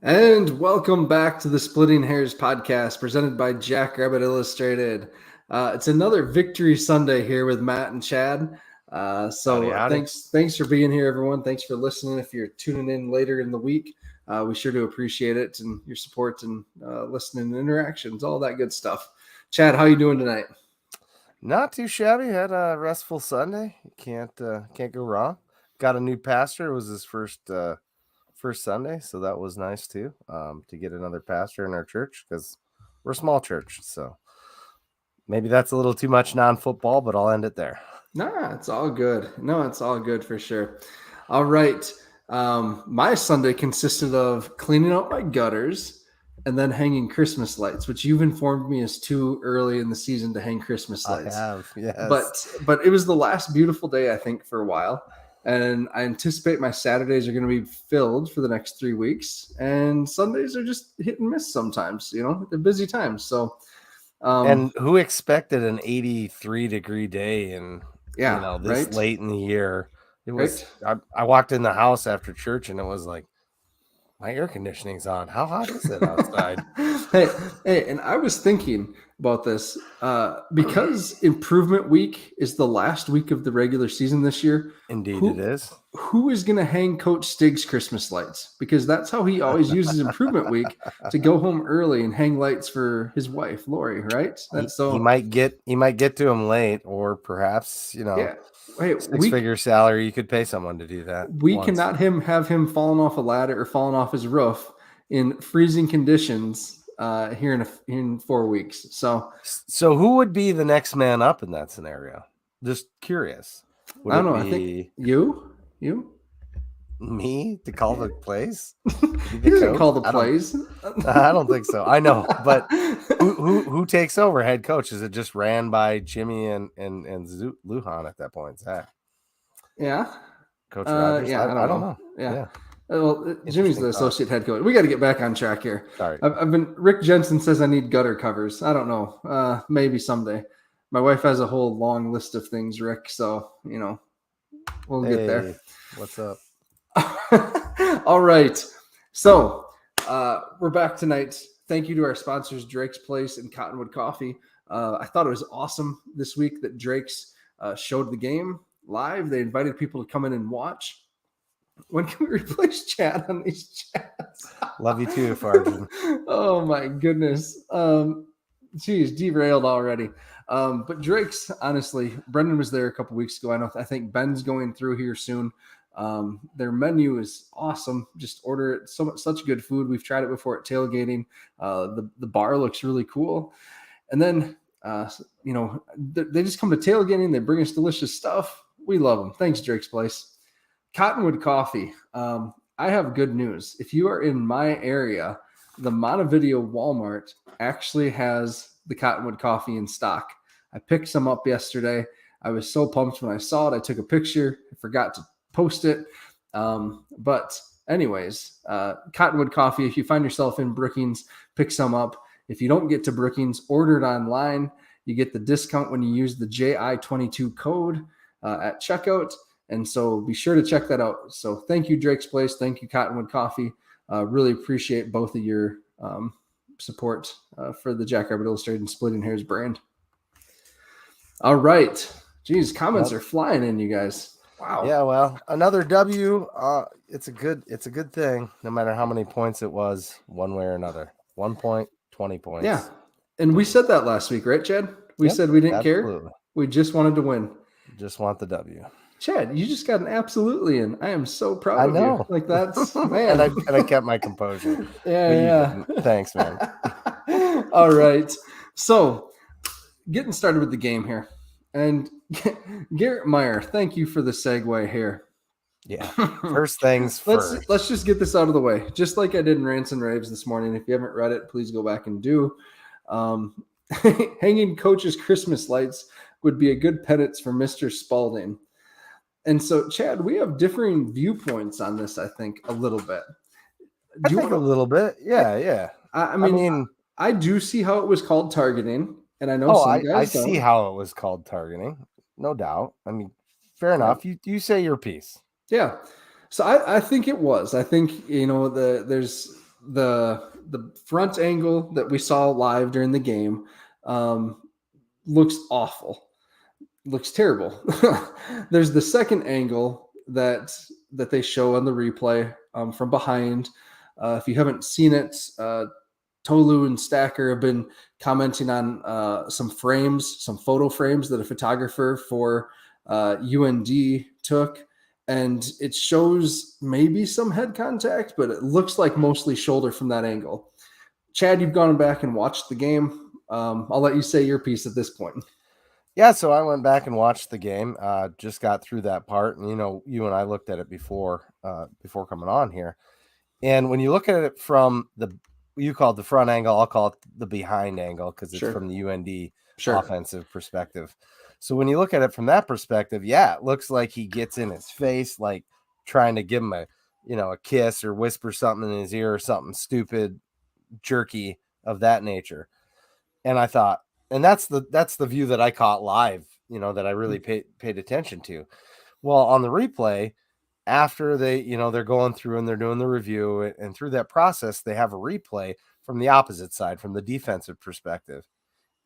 And welcome back to the Splitting Hairs podcast presented by Jackrabbit Illustrated. It's another Victory Sunday here with Matt and Chad. Howdy, howdy. Thanks for being here, everyone. Thanks for listening. If you're tuning in later in the week, we sure do appreciate it and your support and listening and interactions, all that good stuff. Chad, how you doing tonight? Not too shabby. Had a restful Sunday. Can't go wrong. Got a new pastor. It was his first Sunday, so that was nice too. To get another pastor in our church because we're a small church. So maybe that's a little too much non-football, but I'll end it there. Nah, it's all good. No, it's all good for sure. All right. My Sunday consisted of cleaning out my gutters and then hanging Christmas lights, which you've informed me is too early in the season to hang Christmas lights. I have, yes. But it was the last beautiful day, I think, for a while. And I anticipate my Saturdays are going to be filled for the next 3 weeks. And Sundays are just hit and miss sometimes, they're busy times. So, and who expected an 83-degree day and this right? late in the year? It was. Right. I walked in the house after church and it was like, my air conditioning's on. How hot is it outside? Hey, and I was thinking about this because Improvement Week is the last week of the regular season this year. Indeed, it is. Who is going to hang Coach Stig's Christmas lights? Because that's how he always uses Improvement Week to go home early and hang lights for his wife, Lori. Right? He might get to him late, or perhaps Yeah. Hey, six-figure salary. You could pay someone to do that. We cannot have him falling off a ladder or falling off his roof in freezing conditions here in 4 weeks. So who would be the next man up in that scenario? Just curious. I don't know. I think you, me to call the plays. He doesn't call the plays. I don't think so. I know, but who takes over head coach? Is it just ran by Jimmy and Lujan at that point? Zach? Yeah, Coach Rogers. Yeah, I don't know. Yeah. Well, Jimmy's the associate head coach. We got to get back on track here. Sorry. Rick Jensen says I need gutter covers. I don't know. Maybe someday. My wife has a whole long list of things, Rick. So we'll get there. What's up? All right. So we're back tonight. Thank you to our sponsors, Drake's Place and Cottonwood Coffee. I thought it was awesome this week that Drake's showed the game live. They invited people to come in and watch. When can we replace Chad on these chats? Love you too, Farjan. Oh my goodness. Geez, derailed already. But Drake's, honestly, Brendan was there a couple weeks ago. I think Ben's going through here soon. Their menu is awesome. Just order it. Such good food. We've tried it before at tailgating. The bar looks really cool. And then, they just come to tailgating. They bring us delicious stuff. We love them. Thanks, Drake's Place. Cottonwood Coffee. I have good news. If you are in my area, the Montevideo Walmart actually has the Cottonwood Coffee in stock. I picked some up yesterday. I was so pumped when I saw it. I took a picture. I forgot to post it. But anyways, Cottonwood Coffee, if you find yourself in Brookings, pick some up. If you don't get to Brookings, order it online. You get the discount when you use the JI22 code at checkout. And so be sure to check that out. So thank you, Drake's Place. Thank you, Cottonwood Coffee. Really appreciate both of your support for the Jackrabbit Illustrated and Splitting Hairs brand. All right. Geez, comments are flying in, you guys. Wow. Yeah, well, another W. It's a good thing, no matter how many points it was, one way or another. 1 point, 20 points. Yeah. And we said that last week, right, Chad? We said we didn't care. We just wanted to win. Just want the W. Chad, you just got an absolutely in. I am so proud of you. Like that's man. and I kept my composure. Yeah. Thanks, man. All right. So getting started with the game here. And Garrett Meyer, thank you for the segue here. Yeah. First things first. Let's just get this out of the way. Just like I did in Rants and Raves this morning. If you haven't read it, please go back and do. Hanging coaches' Christmas lights would be a good penance for Mr. Spalding. And so, Chad, we have differing viewpoints on this, I think, a little bit. A little bit? Yeah. I mean, I do see how it was called targeting, and I know some guys don't. See how it was called targeting, no doubt. I mean, fair enough. You say your piece. Yeah. So I think it was. I think, there's the front angle that we saw live during the game looks awful, looks terrible. There's the second angle that they show on the replay from behind. If you haven't seen it, Tolu and Stacker have been commenting on some frames, some photo frames that a photographer for UND took, and it shows maybe some head contact, but it looks like mostly shoulder from that angle. Chad, you've gone back and watched the game. I'll let you say your piece at this point. Yeah, so I went back and watched the game. Just got through that part, and you and I looked at it before coming on here. And when you look at it from you call it the front angle, I'll call it the behind angle because it's from the UND offensive perspective. So when you look at it from that perspective, yeah, it looks like he gets in his face, like trying to give him a kiss or whisper something in his ear or something stupid, jerky of that nature. And I thought, and that's the view that I caught live, that I really paid attention to. Well, on the replay, after they're going through and they're doing the review, and through that process, they have a replay from the opposite side, from the defensive perspective.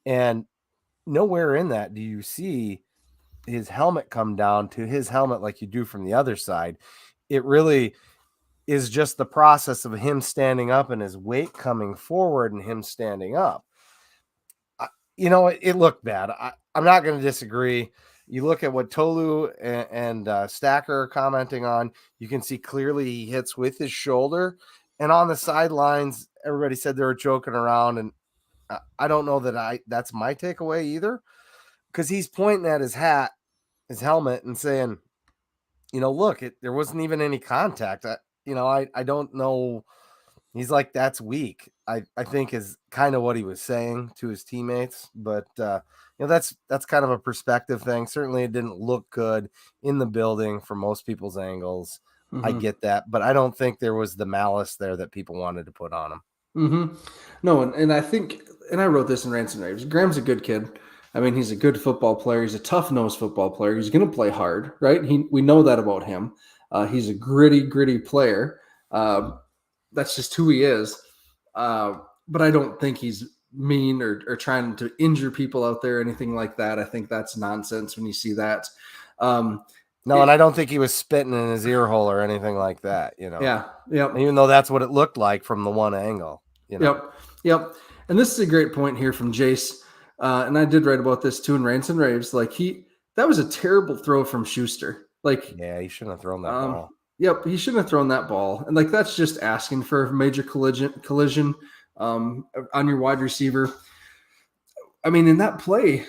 And nowhere in that do you see his helmet come down to his helmet like you do from the other side. It really is just the process of him standing up and his weight coming forward and him standing up. It looked bad. I'm not going to disagree. You look at what Tolu and Stacker are commenting on, you can see clearly he hits with his shoulder. And on the sidelines, everybody said they were joking around. And I don't know that that's my takeaway either, because he's pointing at his helmet and saying, look, there wasn't even any contact. I don't know. He's like, that's weak, I think is kind of what he was saying to his teammates. But, that's kind of a perspective thing. Certainly it didn't look good in the building from most people's angles. I get that, but I don't think there was the malice there that people wanted to put on him. No, and I think, and I wrote this in Rants and Raves, Graham's a good kid. I mean, he's a good football player. He's a tough-nosed football player. He's going to play hard, right? We know that about him. He's a gritty player. That's just who he is. But I don't think he's mean or trying to injure people out there or anything like that. I think that's nonsense when you see that. And I don't think he was spitting in his ear hole or anything like that, Yeah. Even though that's what it looked like from the one angle, Yep. And this is a great point here from Jace. And I did write about this too in Rants and Raves. Like that was a terrible throw from Schuster. Yeah, he shouldn't have thrown that ball. Yep, he shouldn't have thrown that ball. And that's just asking for a major collision on your wide receiver. I mean, in that play,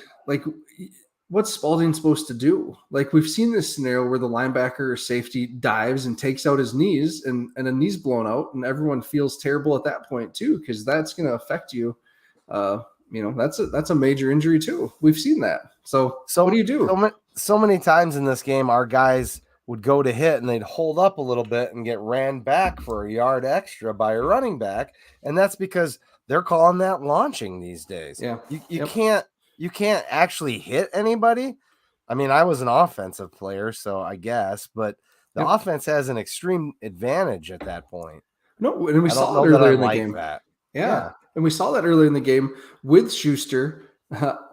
what's Spalding supposed to do? We've seen this scenario where the linebacker or safety dives and takes out his knees and a knee's blown out, and everyone feels terrible at that point too, because that's going to affect you. That's a major injury too. We've seen that. So what do you do? So many times in this game, our guys would go to hit and they'd hold up a little bit and get ran back for a yard extra by a running back. And that's because they're calling that launching these days. Yeah. You can't actually hit anybody. I mean, I was an offensive player, so I guess, but the offense has an extreme advantage at that point. No, and we saw it earlier in the game. Yeah. And we saw that earlier in the game with Schuster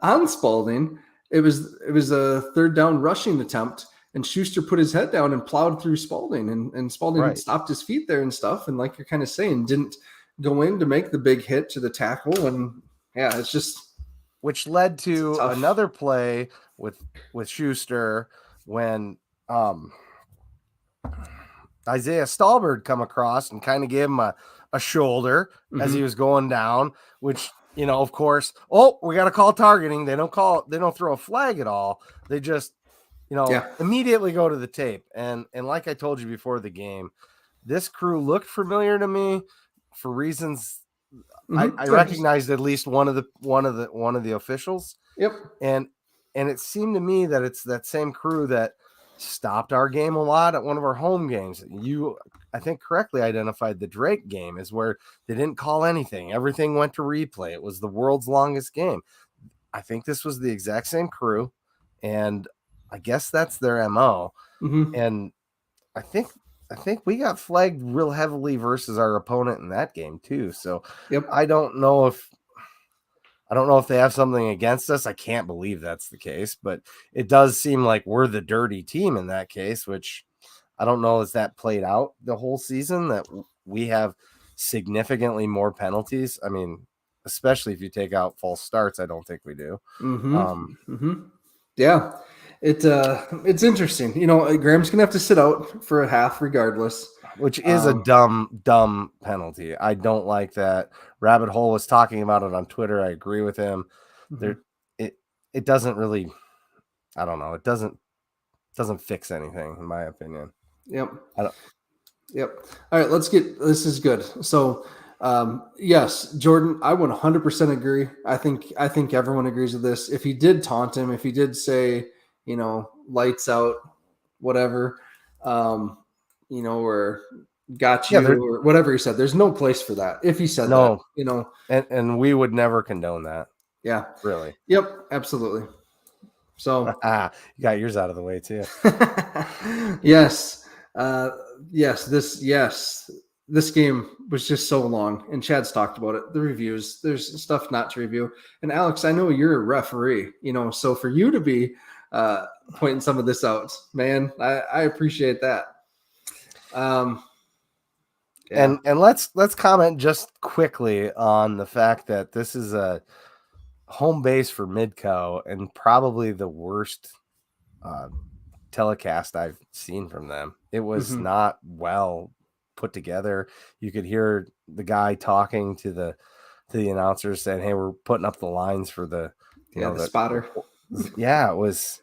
on Spalding. It was a third down rushing attempt, and Schuster put his head down and plowed through Spalding, and Spalding stopped his feet there and stuff. And like you're kind of saying, didn't go in to make the big hit to the tackle. And yeah, it's just, which led to another play with Schuster when Isaiah Stallbird come across and kind of gave him a shoulder as he was going down, which, of course, we got to call targeting. They don't throw a flag at all. They just, immediately go to the tape. And like I told you before the game, this crew looked familiar to me for reasons. I recognized at least one of the officials. Yep. And it seemed to me that it's that same crew that stopped our game a lot at one of our home games. You, I think, correctly identified the Drake game is where they didn't call anything. Everything went to replay. It was the world's longest game. I think this was the exact same crew, and I guess that's their MO. And I think I think we got flagged real heavily versus our opponent in that game too. So Yep. I don't know if they have something against us. I can't believe that's the case, but it does seem like we're the dirty team in that case, which I don't know. Is that played out the whole season that we have significantly more penalties? I mean, especially if you take out false starts, I don't think we do. Yeah, it's interesting. You know, Graham's gonna have to sit out for a half regardless. Which is a dumb penalty. I don't like that. Rabbit Hole was talking about it on Twitter. I agree with him. There, it doesn't really. I don't know. It doesn't fix anything, in my opinion. Yep. I don't. Yep. All right, this is good. So, yes, Jordan, I 100% agree. I think everyone agrees with this. If he did taunt him, if he did say, you know, lights out, whatever, or got you or whatever he said, there's no place for that. If he said that, you know, and we would never condone that. Yeah. Really. Yep. Absolutely. So you got yours out of the way too. Yes. This game was just so long, and Chad's talked about it. The reviews, there's stuff not to review. And Alex, I know you're a referee, so for you to be pointing some of this out, man, I appreciate that. Yeah. And let's comment just quickly on the fact that this is a home base for Midco and probably the worst telecast I've seen from them. It was not well put together. You could hear the guy talking to the announcers saying, "Hey, we're putting up the lines for the the spotter." Yeah, it was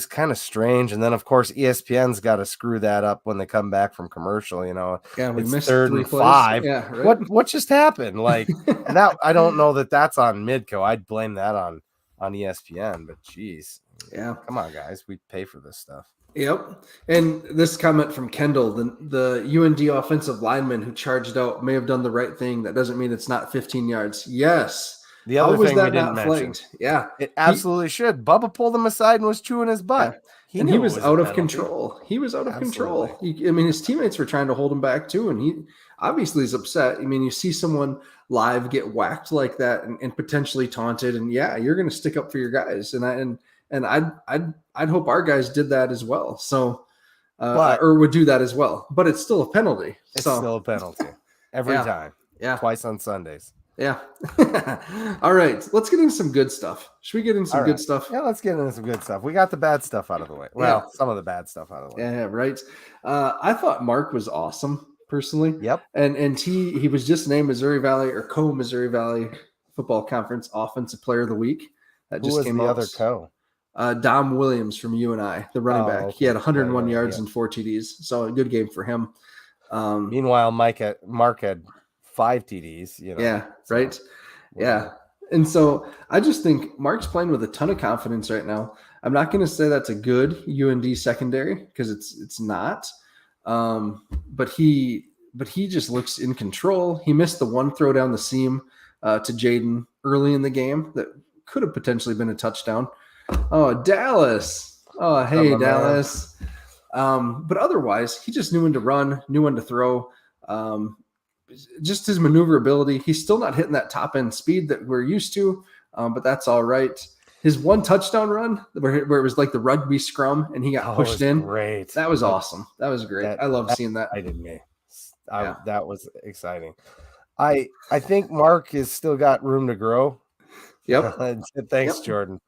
kind of strange. And then of course ESPN's got to screw that up when they come back from commercial. Yeah, we missed 3rd and 5. Yeah, right? What just happened? Like that, I don't know that that's on Midco. I'd blame that on ESPN. But geez, yeah, come on, guys, we pay for this stuff. Yep. And this comment from Kendall, the UND offensive lineman who charged out may have done the right thing. That doesn't mean it's not 15 yards. Yes. The other thing we didn't mention. Yeah. It absolutely should. Bubba pulled him aside and was chewing his butt. Yeah. He was out of control. He was out of control. His teammates were trying to hold him back too. And he obviously is upset. You see someone live get whacked like that and potentially taunted. And yeah, you're going to stick up for your guys. And I'd hope our guys did that as well. So, or would do that as well. But it's still a penalty. It's still a penalty every time. Yeah, twice on Sundays. Yeah. All right, let's get into some good stuff. Should we get into some good stuff? Yeah, let's get into some good stuff. We got the bad stuff out of the way. Well, some of the bad stuff out of the way. Yeah, right. I thought Mark was awesome personally. Yep. And he was just named Missouri Valley or co-Missouri Valley Football Conference Offensive Player of the Week. That Who just was came the out. Other co? Dom Williams from UNI, the running back. Okay. He had 101 yards and 4 TDs, so a good game for him. Meanwhile, Mark had 5 TDs. Yeah, right. Yeah. And so I just think Mark's playing with a ton of confidence right now. I'm not going to say that's a good UND secondary because it's not. But he just looks in control. He missed the one throw down the seam to Jaden early in the game that could have potentially been a touchdown. Oh, Dallas. Oh, hey, Dallas. But otherwise, he just knew when to run, knew when to throw. Just his maneuverability. He's still not hitting that top end speed that we're used to, but that's all right. His one touchdown run where it was like the rugby scrum and he got pushed in. Great. That was awesome. That was great. I love seeing that. That was exciting. I think Mark has still got room to grow. Yep. Thanks, Jordan.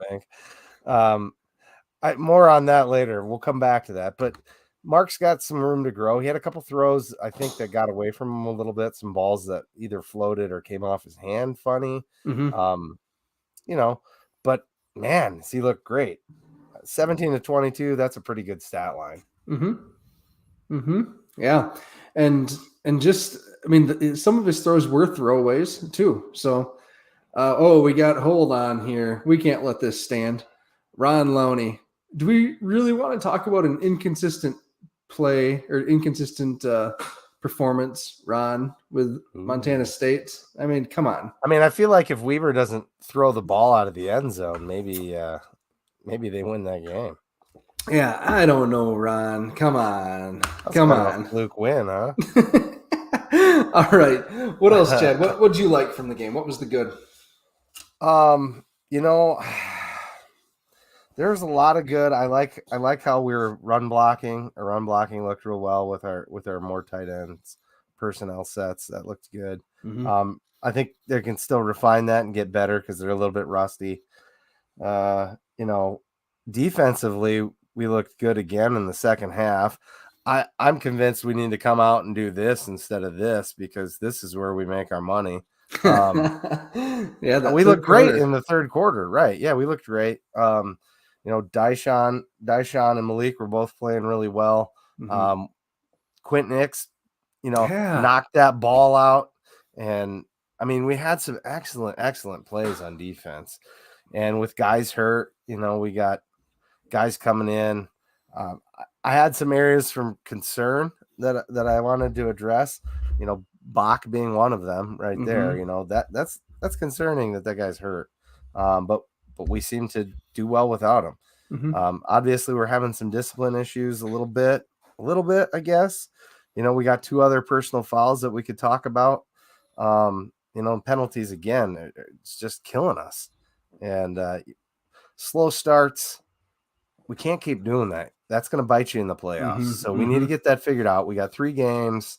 More on that later. We'll come back to that. But Mark's got some room to grow. He had a couple throws, I think, that got away from him a little bit. Some balls that either floated or came off his hand funny. But man, he looked great. 17 to 22, that's a pretty good stat line. Yeah. And just, some of his throws were throwaways too. So, we got hold on here. We can't let this stand. Ron Lowney. Do we really want to talk about an inconsistent play or inconsistent performance, Ron, with Montana State? Come on. I feel like if Weaver doesn't throw the ball out of the end zone, maybe they win that game. Yeah, I don't know, Ron. Come on. That's Come kind of a on. fluke win, huh? All right. What else, Chad? What did you like from the game? What was the good? You know, there's a lot of good. I like how we were run blocking. Our run blocking looked real well with our more tight ends personnel sets. That looked good. Mm-hmm. I think they can still refine that and get better because they're a little bit rusty. You know, defensively, we looked good again in the second half. I'm convinced we need to come out and do this instead of this because this is where we make our money. Yeah, that We third looked great quarter. in the third quarter, right? Yeah, we looked great. Dyshawn and Malik were both playing really well. Mm-hmm. Um, Quentin Hicks, Yeah. knocked that ball out, and I mean, we had some excellent plays on defense. And with guys hurt, we got guys coming in. I had some areas from concern that I wanted to address. Bach being one of them, right there. Mm-hmm. That's concerning that guy's hurt. But we seem to do well without him. Mm-hmm. Obviously, we're having some discipline issues a little bit, I guess. We got two other personal fouls that we could talk about. Penalties again, it's just killing us. And slow starts, we can't keep doing that. That's going to bite you in the playoffs. Mm-hmm. So we need Mm-hmm. to get that figured out. We got 3 games.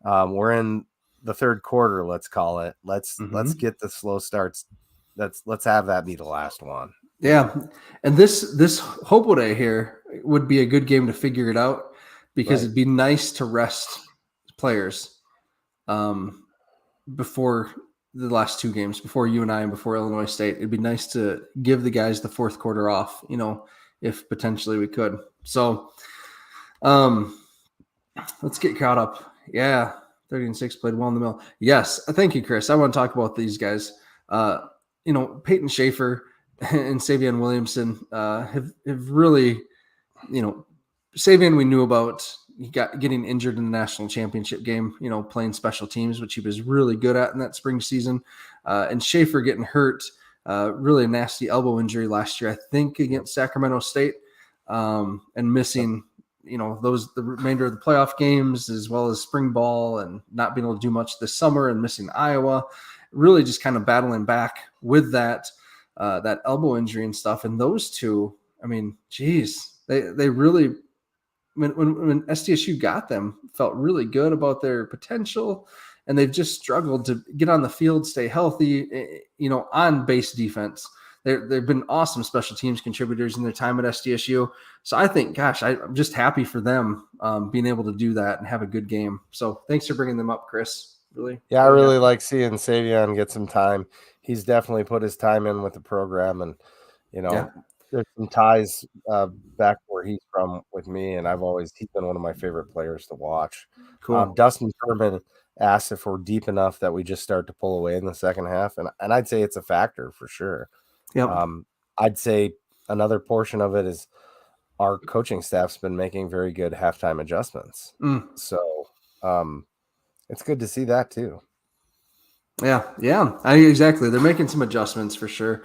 We're in the third quarter, let's call it. Let's Mm-hmm. get the slow starts. Let's have that be the last one. Yeah, and this Hobo Day here would be a good game to figure it out because Right. it'd be nice to rest players um, before the last 2 games, before UNI and before Illinois State. It'd be nice to give the guys the fourth quarter off, if potentially we could. So um, let's get caught up. Yeah, 30-6 played well in the middle. Yes, thank you, Chris. I want to talk about these guys. Peyton Schaefer and Savion Williamson have really, Savion we knew about. He got getting injured in the national championship game, playing special teams, which he was really good at in that spring season. And Schaefer getting hurt, really a nasty elbow injury last year, I think, Yep. against Sacramento State, and Yep. missing, the remainder of the playoff games as well as spring ball and not being able to do much this summer and missing Iowa. Really just kind of battling back with that elbow injury and stuff. And those two, I mean, geez, they really when SDSU got them, felt really good about their potential, and they've just struggled to get on the field, stay healthy, on base defense. They've been awesome special teams contributors in their time at SDSU. So I think, gosh, I'm just happy for them being able to do that and have a good game. So thanks for bringing them up, Chris. Really, Yeah, I really really happy. like seeing Savion get some time. He's definitely put his time in with the program, and you Yeah, know, there's some ties back where he's from with me, and he's been one of my favorite players to watch. cool. Dustin Furman asked if we're deep enough that we just start to pull away in the second half, and I'd say it's a factor for sure. Yep. Um, I'd say another portion of it is our coaching staff's been making very good halftime adjustments. Mm. So it's good to see that too. Yeah, exactly. They're making some adjustments for sure.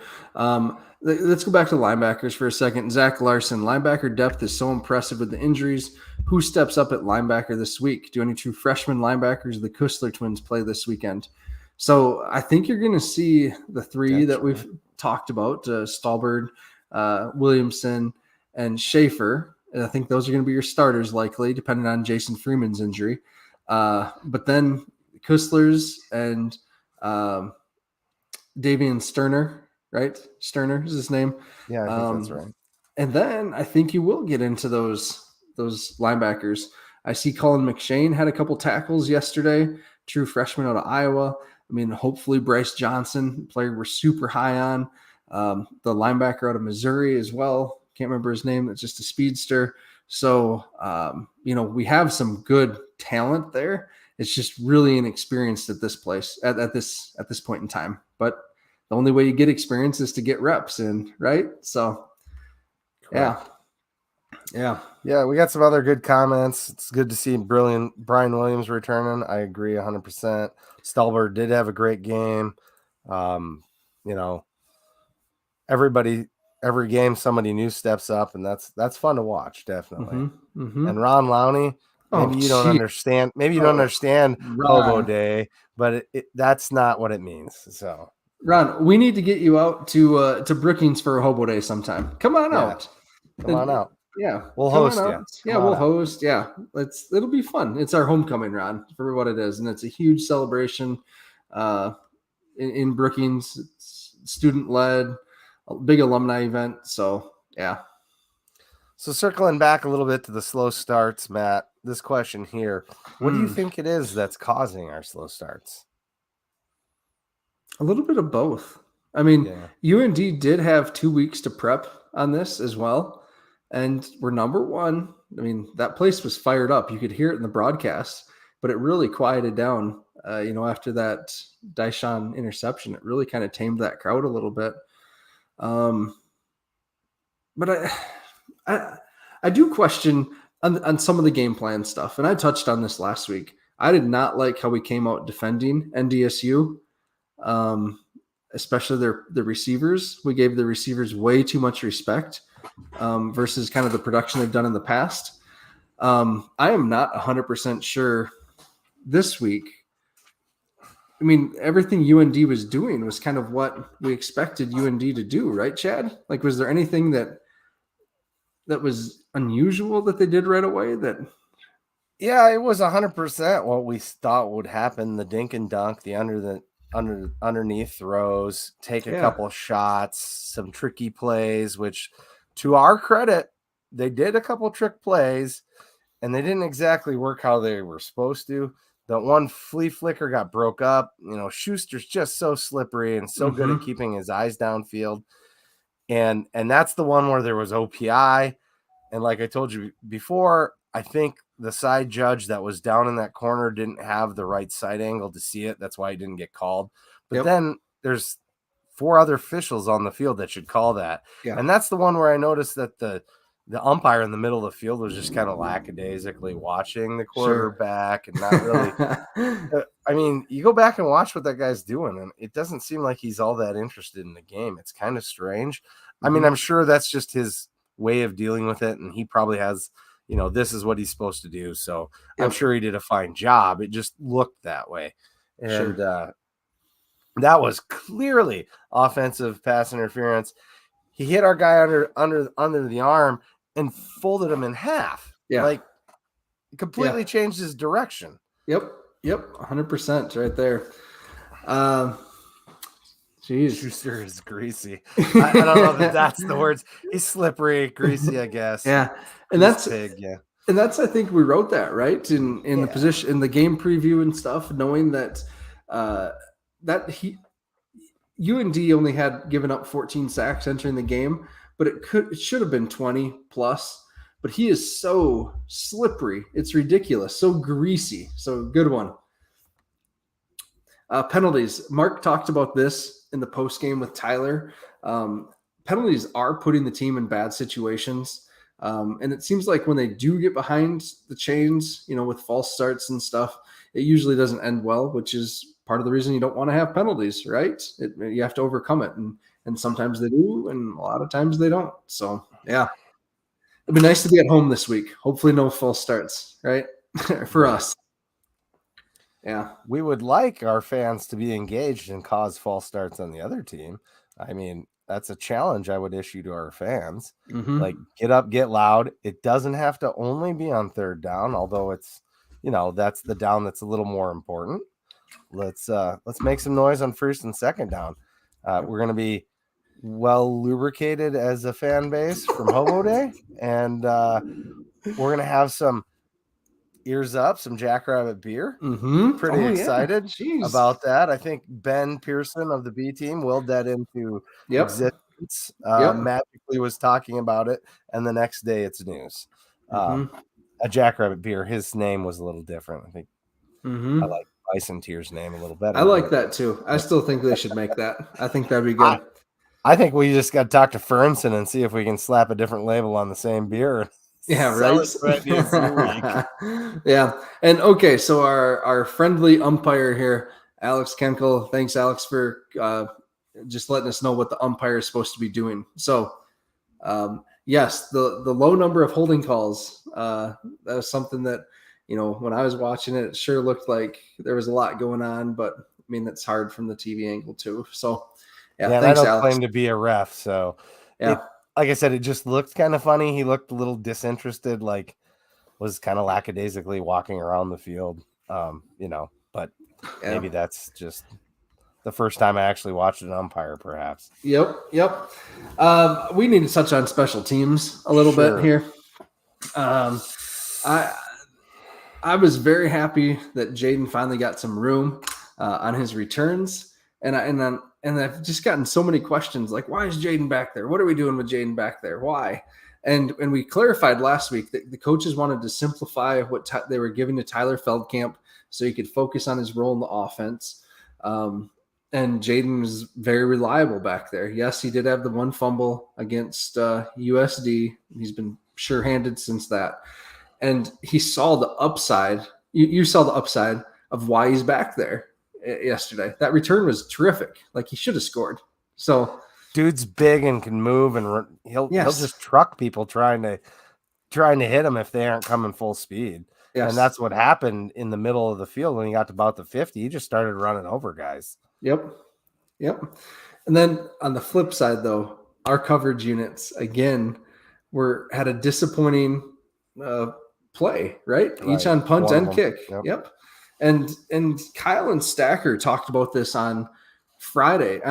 Let's go back to linebackers for a second. Zach Larson, linebacker depth is so impressive with the injuries. Who steps up at linebacker this week? Do any true freshman linebackers of the Kussler twins play this weekend? So I think you're going to see the three Depth that chart. we've talked about: Stallbird, Williamson, and Schaefer. And I think those are going to be your starters, likely, depending on Jason Freeman's injury. But then Kusslers and Davian Sterner, right? Sterner is his name. Yeah, I think that's Um, right. and then I think you will get into those linebackers. I see Colin McShane had a couple tackles yesterday, true freshman out of Iowa. I mean, hopefully Bryce Johnson, player we're super high on. The linebacker out of Missouri as well. Can't remember his name. That's just a speedster. So, we have some good talent there. It's just really inexperienced at this place at this point in time. But the only way you get experience is to get reps in, right? So, yeah, Correct. yeah. Yeah, we got some other good comments. It's good to see brilliant Brian Williams returning. I agree 100%. Stalbert did have a great game. Um, you know, everybody every game somebody new steps up, and that's fun to watch, definitely. And Ron Lowney, maybe you don't understand. Maybe you don't understand Hobo Day, but that's not what it means. So, Ron, we need to get you out to Brookings for a Hobo Day sometime. Come on out. Come on out. Yeah, we'll host you. Yeah, we'll host. Yeah, it'll be fun. It's our homecoming, Ron, for what it is, and it's a huge celebration in Brookings. It's student led, a big alumni event. So yeah. So circling back a little bit to the slow starts, Matt, this question here, what do you think it is that's causing our slow starts? A little bit of both. I mean, UND did have 2 weeks to prep on this as well. And we're number one. I mean, that place was fired up. You could hear it in the broadcast, but it really quieted down, after that Dyshawn interception. It really kind of tamed that crowd a little bit. But I do question on some of the game plan stuff. And I touched on this last week. I did not like how we came out defending NDSU. Especially the receivers. We gave the receivers way too much respect versus kind of the production they've done in the past. I am not 100% sure this week. I mean, everything UND was doing was kind of what we expected UND to do, right, Chad? Like, was there anything that was unusual that they did right away? Yeah, it was 100% what we thought would happen. The dink and dunk, the underneath throws, take a couple of shots, some tricky plays, which to our credit, they did a couple trick plays and they didn't exactly work how they were supposed to. That one flea flicker got broke up. Schuster's just so slippery and so good at keeping his eyes downfield. And that's the one where there was OPI. And like I told you before, I think the side judge that was down in that corner didn't have the right side angle to see it. That's why he didn't get called. But then there's 4 other officials on the field that should call that. Yeah. And that's the one where I noticed that the umpire in the middle of the field was just kind of lackadaisically watching the quarterback and not really. I mean, you go back and watch what that guy's doing, and it doesn't seem like he's all that interested in the game. It's kind of strange. I mean, I'm sure that's just his way of dealing with it, and he probably has, this is what he's supposed to do. So I'm sure he did a fine job. It just looked that way. And that was clearly offensive pass interference. He hit our guy under the arm and folded him in half. Yeah. Like completely changed his direction. Yep. 100% right there. Jeez. Schuster is greasy. I don't know if that's the words. He's slippery, greasy, I guess. Yeah. And that's big, And that's, I think we wrote that, right? In the position, in the game preview and stuff, knowing that UND only had given up 14 sacks entering the game, but it should have been 20 plus. But he is so slippery. It's ridiculous. So greasy. So good one. Penalties. Mark talked about this in the post game with Tyler. Penalties are putting the team in bad situations. And it seems like when they do get behind the chains, with false starts and stuff, it usually doesn't end well, which is part of the reason you don't want to have penalties, right? You have to overcome it. And sometimes they do, and a lot of times they don't. So, yeah. It'd be nice to be at home this week. Hopefully no false starts, right? For us. Yeah. We would like our fans to be engaged and cause false starts on the other team. I mean, that's a challenge I would issue to our fans. Like, get up, get loud. It doesn't have to only be on third down, although it's, that's the down that's a little more important. Let's make some noise on first and second down. We're going to be well lubricated as a fan base from Hobo Day, and we're going to have some ears up, some Jackrabbit beer. Pretty excited about that. I think Ben Pearson of the B team willed that into existence. Magically was talking about it, and the next day it's news. A Jackrabbit beer. His name was a little different. I think I like Bison Tear's name a little better. I like that too. I still think they should make that. I think that'd be good. I think we just got to talk to Fernson and see if we can slap a different label on the same beer. Yeah, right. Yeah. And okay, so our friendly umpire here, Alex Kenkel. Thanks, Alex, for just letting us know what the umpire is supposed to be doing. So Yes, the low number of holding calls, that was something that, when I was watching it, it sure looked like there was a lot going on, but I mean, that's hard from the TV angle too. So yeah, Yeah, and I thanks, don't Alex. claim to be a ref, so Yeah. like I said, it just looked kind of funny. He looked a little disinterested, like was kind of lackadaisically walking around the field. But Yeah. maybe that's just the first time I actually watched an umpire, perhaps. Yep. We need to touch on special teams a little bit Sure. here. I I was very happy that Jaden finally got some room on his returns, and I've just gotten so many questions like, why is Jaden back there? What are we doing with Jaden back there? Why? And we clarified last week that the coaches wanted to simplify what they were giving to Tyler Feldkamp so he could focus on his role in the offense. And Jaden was very reliable back there. Yes, he did have the one fumble against USD. He's been sure-handed since that. And he saw the upside. You saw the upside of why he's back there yesterday. That return was terrific. Like, he should have scored. So dude's big and can move, and he'll just truck people trying to hit him if they aren't coming full speed. Yes. And that's what happened in the middle of the field when he got to about the 50. He just started running over guys. Yep. And then on the flip side, though, our coverage units again had a disappointing play, right? Each on punt and kick. Yep. And Kyle and Stacker talked about this on Friday,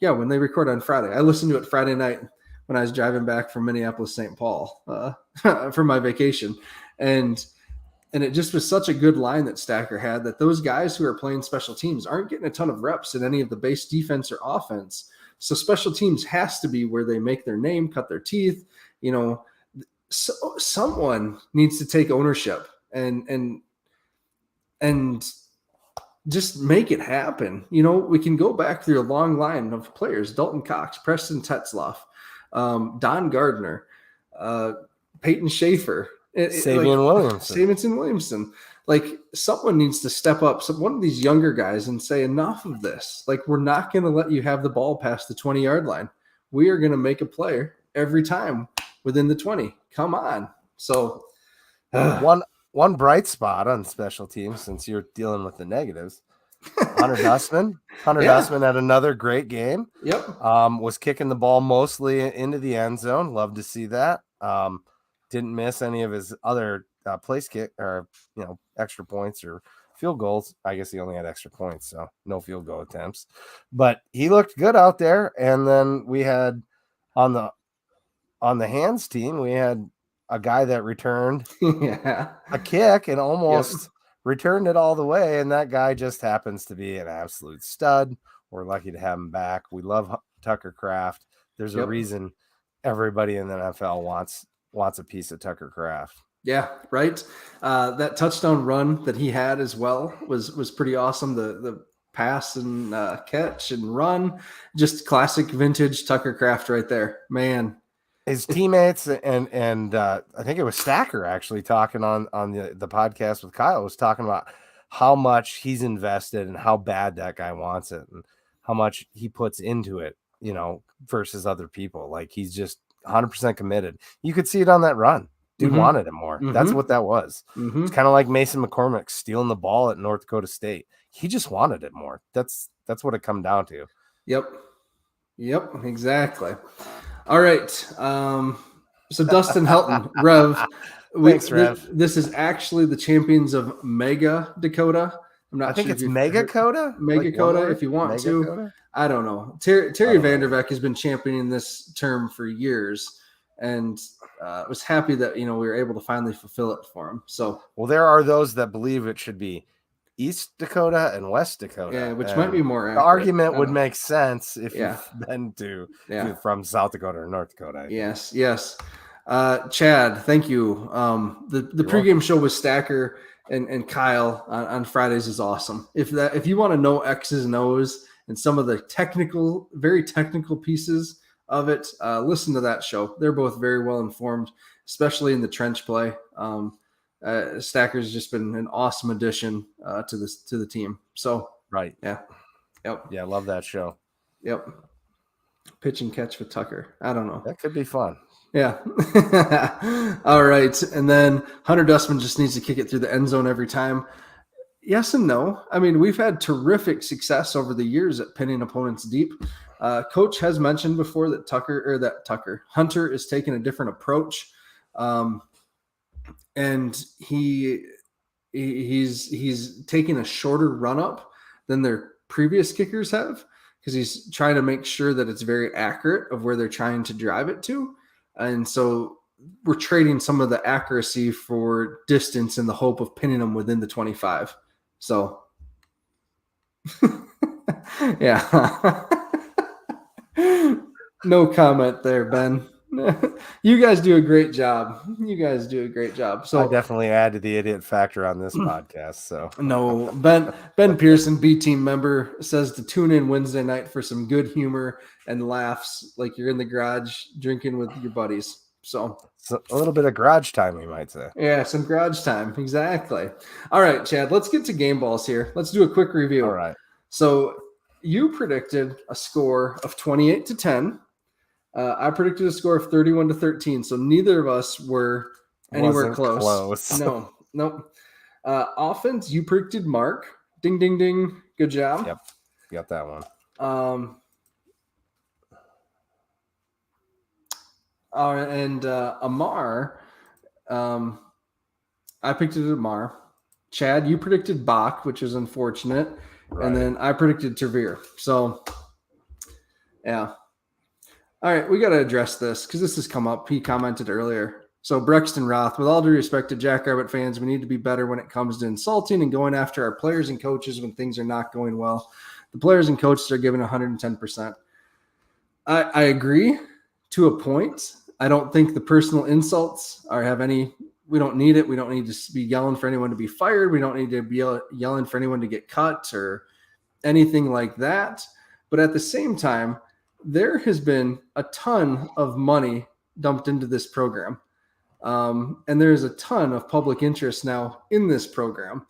when they record on Friday. I listened to it Friday night when I was driving back from Minneapolis, St. Paul for my vacation. And it just was such a good line that Stacker had, that those guys who are playing special teams aren't getting a ton of reps in any of the base defense or offense. So special teams has to be where they make their name, cut their teeth. So someone needs to take ownership and just make it happen. We can go back through a long line of players: Dalton Cox, Preston Tetzloff, Don Gardner, Peyton Schaefer, Savion Williamson. Like, someone needs to step up, one of these younger guys, and say, enough of this. Like, we're not going to let you have the ball past the 20-yard line. We are going to make a play every time within the 20. Come on. So one bright spot on special teams, since you're dealing with the negatives, Hunter Dustman had another great game. Yep. Was kicking the ball mostly into the end zone. Love to see that. Didn't miss any of his other place kick or extra points or field goals. I guess he only had extra points, so no field goal attempts. But he looked good out there. And then we had on the hands team, we had a guy that returned a kick and almost returned it all the way. And that guy just happens to be an absolute stud. We're lucky to have him back. We love Tucker Kraft. There's a reason everybody in the NFL wants a piece of Tucker Kraft. Yeah, right. That touchdown run that he had as well was pretty awesome. The pass and catch and run, just classic vintage Tucker Kraft right there, man. His teammates and I think it was Stacker actually talking on the podcast with Kyle, was talking about how much he's invested and how bad that guy wants it and how much he puts into it, versus other people. Like, he's just 100% committed. You could see it on that run. Dude wanted it more. That's what that was. It's kind of like Mason McCormick stealing the ball at North Dakota State. He just wanted it more. That's what it come down to. Yep, exactly. All right. So Dustin Helton, Rev. Thanks, Rev. This is actually the champions of Mega Dakota. I think it's Mega Dakota. Mega Dakota, if you want to. Dakota? I don't know. Terry Vanderbeck has been championing this term for years, and was happy that we were able to finally fulfill it for him. So, well, there are those that believe it should be East Dakota and West Dakota. Yeah, which might be more accurate. The argument would make sense if you've been from South Dakota or North Dakota. Yes. Chad, thank you. The pregame show with Stacker and Kyle on Fridays is awesome. If you want to know X's and O's and some of the very technical pieces of it, listen to that show. They're both very well informed, especially in the trench play. Stacker's just been an awesome addition to the team. So right, yeah, love that show. Yep. Pitch and catch with Tucker. I don't know. That could be fun. Yeah. All right. And then Hunter Dustman just needs to kick it through the end zone every time. Yes and no. I mean, we've had terrific success over the years at pinning opponents deep. Coach has mentioned before that Hunter is taking a different approach, and he's taking a shorter run up than their previous kickers have, because he's trying to make sure that it's very accurate of where they're trying to drive it to, and so we're trading some of the accuracy for distance in the hope of pinning them within the 25. So, yeah. No comment there, Ben. You guys do a great job. So I definitely add to the idiot factor on this podcast. So no, Ben Pearson, B team member, says to tune in Wednesday night for some good humor and laughs, like you're in the garage drinking with your buddies. So a little bit of garage time, we might say. Yeah, some garage time. Exactly. All right, Chad, let's get to game balls here. Let's do a quick review. All right. So you predicted a score of 28-10. I predicted a score of 31-13. So neither of us were anywhere close. No. Offense, you predicted Mark. Ding, ding, ding. Good job. Yep. Got that one. And Amar, I picked it Amar. Chad, you predicted Bach, which is unfortunate. Right. And then I predicted Tavir. So, yeah. All right, we got to address this because this has come up. He commented earlier. So, Brexton Roth, with all due respect to Jackrabbit fans, we need to be better when it comes to insulting and going after our players and coaches when things are not going well. The players and coaches are giving 110%. I agree to a point. I don't think the personal insults we don't need it. We don't need to be yelling for anyone to be fired. We don't need to be yelling for anyone to get cut or anything like that. But at the same time, there has been a ton of money dumped into this program. And there's a ton of public interest now in this program.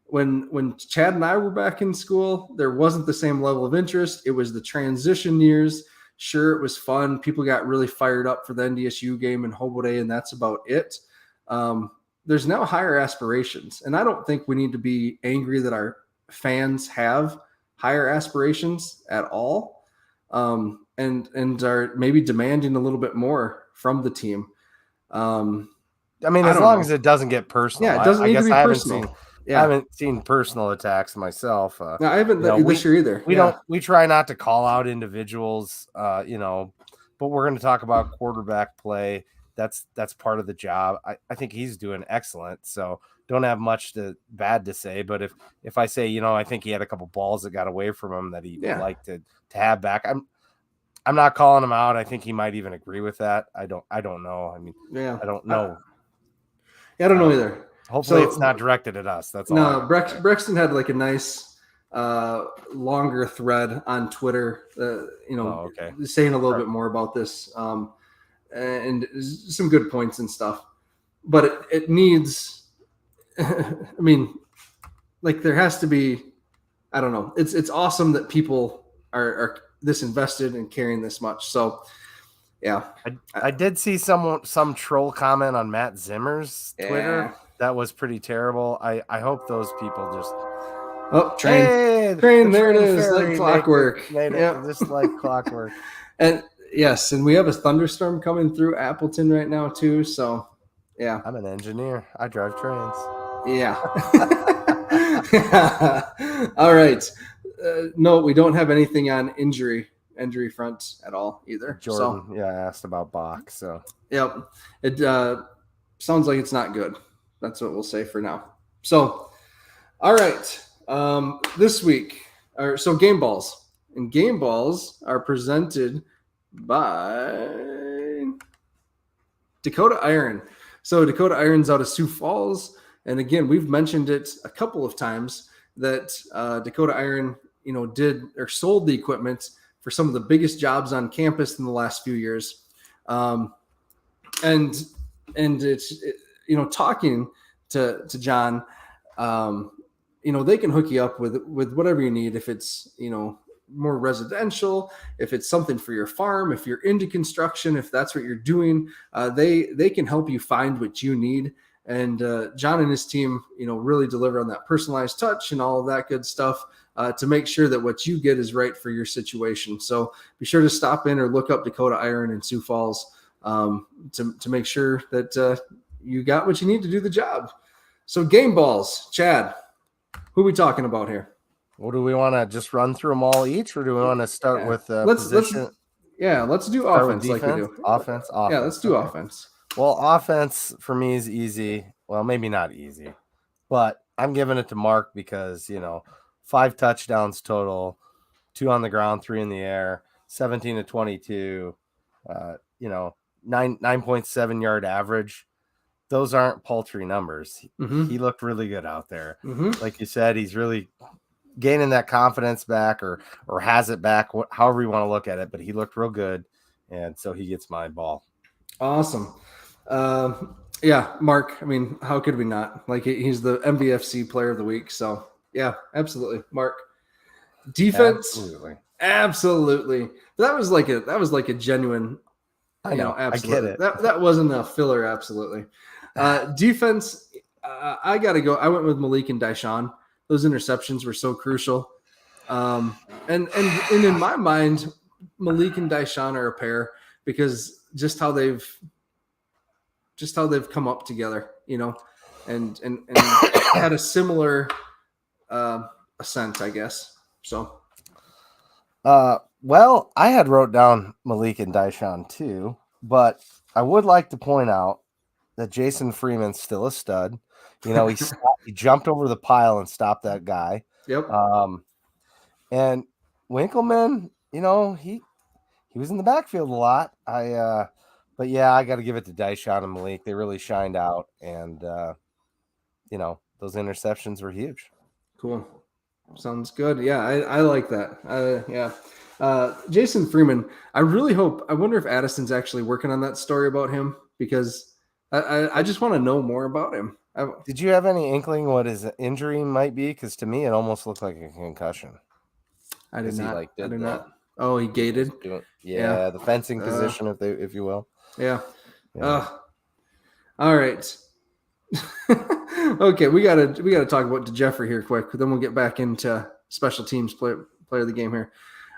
When Chad and I were back in school, there wasn't the same level of interest. It was the transition years. Sure, it was fun. People got really fired up for the NDSU game in Hobo Day, and that's about it. There's now higher aspirations, and I don't think we need to be angry that our fans have higher aspirations at all, and are maybe demanding a little bit more from the team. I mean, as long as it doesn't get personal. Yeah, it doesn't need to be personal. I haven't seen personal attacks myself. No, I haven't this year either. We try not to call out individuals, but we're going to talk about quarterback play. That's part of the job. I think he's doing excellent. So don't have much bad to say. But if I say, I think he had a couple balls that got away from him that he'd like to have back, I'm not calling him out. I think he might even agree with that. I don't know. I mean, I don't know. I don't know either. Hopefully it's not directed at us. That's all. No, Brexton had like a nice longer thread on Twitter, saying a little bit more about this and some good points and stuff. But it needs, I mean, like there has to be, I don't know. It's awesome that people are this invested in caring this much. So, yeah. I did see some troll comment on Matt Zimmer's Twitter. Yeah. That was pretty terrible. I hope those people just train. There it is, like clockwork. Just like clockwork. And yes, and we have a thunderstorm coming through Appleton right now too. So, yeah. I'm an engineer. I drive trains. Yeah. All right. No, we don't have anything on injury front at all either. Jordan, I asked about Bach. So, yep. It sounds like it's not good. That's what we'll say for now. So, all right. This week, so game balls. And game balls are presented by Dakota Iron. So Dakota Iron's out of Sioux Falls. And again, we've mentioned it a couple of times that Dakota Iron, did or sold the equipment for some of the biggest jobs on campus in the last few years. And it's, talking to John, they can hook you up with whatever you need. If it's, more residential, if it's something for your farm, if you're into construction, if that's what you're doing, they can help you find what you need. And John and his team, really deliver on that personalized touch and all of that good stuff to make sure that what you get is right for your situation. So be sure to stop in or look up Dakota Iron in Sioux Falls to make sure that you got what you need to do the job. So game balls, Chad, who are we talking about here? Well, do we want to just run through them all each, or do we want to start with position? Let's do Start offense with like we defense, do. offense. Yeah, let's do okay. offense. Well, offense for me is easy. Well, maybe not easy, but I'm giving it to Mark because, 5 touchdowns total, 2 on the ground, 3 in the air, 17 to 22, 9.7 yard average. Those aren't paltry numbers. Mm-hmm. He looked really good out there. Mm-hmm. Like you said, he's really gaining that confidence back or has it back, however you want to look at it, but he looked real good. And so he gets my ball. Awesome. Yeah, Mark, I mean, how could we not? Like, he's the MVFC player of the week. So yeah, absolutely. Mark. Defense. Absolutely. That was like a genuine, I know. absolutely. I get it. That wasn't a filler. Absolutely. Defense. I got to go. I went with Malik and Daishan. Those interceptions were so crucial. And in my mind, Malik and Daishan are a pair because just how they've come up together, and had a similar ascent, I guess. So, well, I had wrote down Malik and Daishan too, but I would like to point out that Jason Freeman's still a stud. He jumped over the pile and stopped that guy. Yep. And Winkleman, he was in the backfield a lot. But yeah, I got to give it to Daishan and Malik. They really shined out, and those interceptions were huge. Cool. Sounds good. Yeah, I like that. Yeah. Jason Freeman, I wonder if Addison's actually working on that story about him, because I just want to know more about him. Did you have any inkling what his injury might be? Because to me, it almost looked like a concussion. I did not. I did not. Oh, he gated. Yeah, the fencing position, if you will. Yeah. All right. Okay, we gotta talk about DeJeffrey here quick. Then we'll get back into special teams player of the game here.